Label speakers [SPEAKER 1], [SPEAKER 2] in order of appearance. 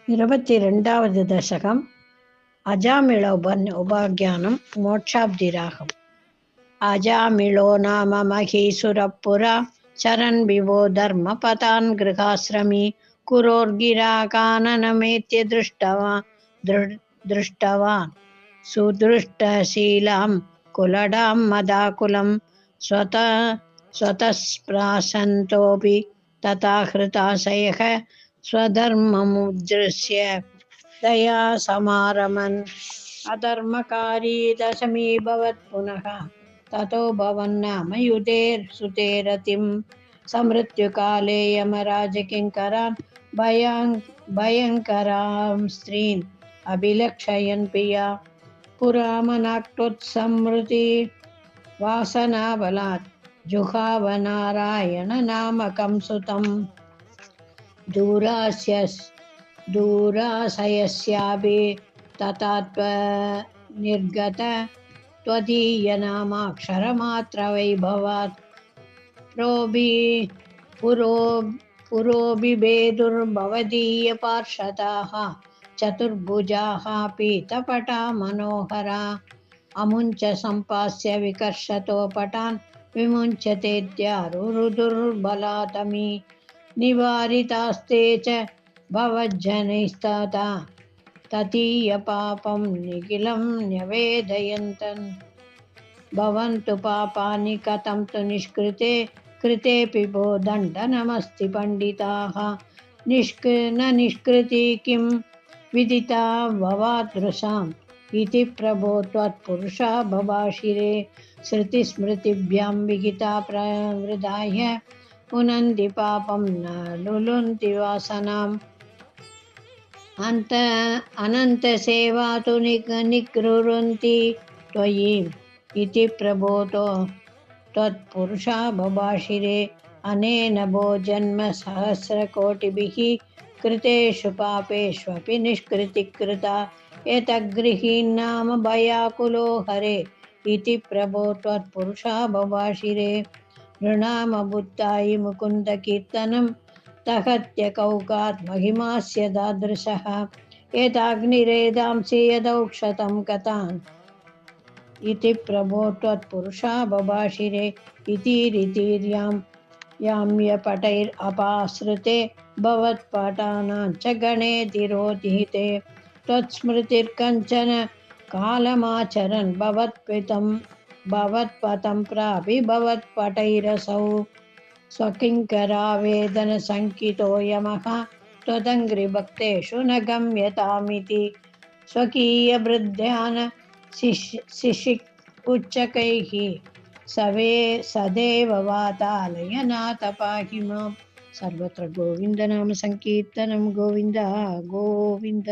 [SPEAKER 1] 22వ దశకం అజామిళ ఉపాఖ్యానం మోక్షాబ్దిరాగం. అజామిళో నామ మహీసురపురా చరన్ వివో ధర్మపతాన్ గృహాశ్రమీ కురోర్గిరాకాననమేత్య దృష్టవాన్ సుదృష్టశీలాం కులడాం మదాకులం స్వతస్ప్రాసంతోపి తథా హృతాశయః స్వధర్మముద్ధృస్య దయా సమారమన్ అధర్మకారీ దశమీభవత్ పునః తతో భవన్నామ యుధేర్సుతేరతిం సమృత్యుకాలే యమరాజకింకరాన్ భయంకరాం స్త్రీన్ అభిలక్షయన్ పియా పురామనాక్తోత్సమృతి వాసనాబలాత్ జుహావ నారాయణ నామకం సుతం దూరాశయస్యాపి తతాత్మనిర్గత త్వదీయనామాక్షరమాత్రవైభవాత్ పురోభిభేదుర్భవదీయపార్షదాః చతుర్భుజాః పీతపటా మనోహరా అముంచ సంపాస్య వికర్షతో పటాన్ విముంచతేత్యారురుదుర్బలాతమీ నివారితాస్తే చ భవజ్జనైస్తతా తతీయ పాపం నిఖిలం న్యవేదయంతన్ భవంతు పాపాని కథం తు నిష్కృతే కృతేపి భో దండనమస్తి పండితాః నిష్కృతి కిం విదితా భవాదృశాం ఇతి ప్రభో త్వత్పురుషా బభాషిరే శృతిస్మృతిభ్యాం విహితా ప్రవృధాయ పునంది పాపం న లులుంతి వాసనాం అనంతసేవా తు నిగృహంతి త్వయి ఇతి ప్రభోతో త్వత్పురుషా బభాషిరే అనేన భో జన్మ సహస్రకోటిభిః కృతేషు పాపేష్వపి నిష్కృతి కృతా ఏతగృహీన్నామ భయాకులో హరే ఇతి ప్రభో త్వత్పురుషా బభాషిరే నృణామ బుద్ధాయి ముకుంద కీర్తనం తహత్య కౌకాత్ మహిమాస్య దాదృశః ఏతాగ్నిరేదాంసి యదౌక్షతం కథాన్ ఇతి ప్రభో త్వత్పురుషా బభాషిరే ఇతిరితిర్యాం యామ్యపటైరపాశ్రుతే భవత్పాఠానాంచ గణే తిరోధితే త్వత్స్మృతిర్కంచన కాలమాచరన్ భవత్పదం ప్రాపి భవత్పటైరసౌ స్వకింకరావేదన సంకితో యమః త్వదంఘ్రిభక్తేషు న గమ్యతామితి స్వకీయవృద్ధ్యాన శిశికుచ్చకైః సదేవ వాతాలయనాథ పాహి మాం. సర్వత్ర గోవిందనామ సంకీర్తనం. గోవింద గోవింద.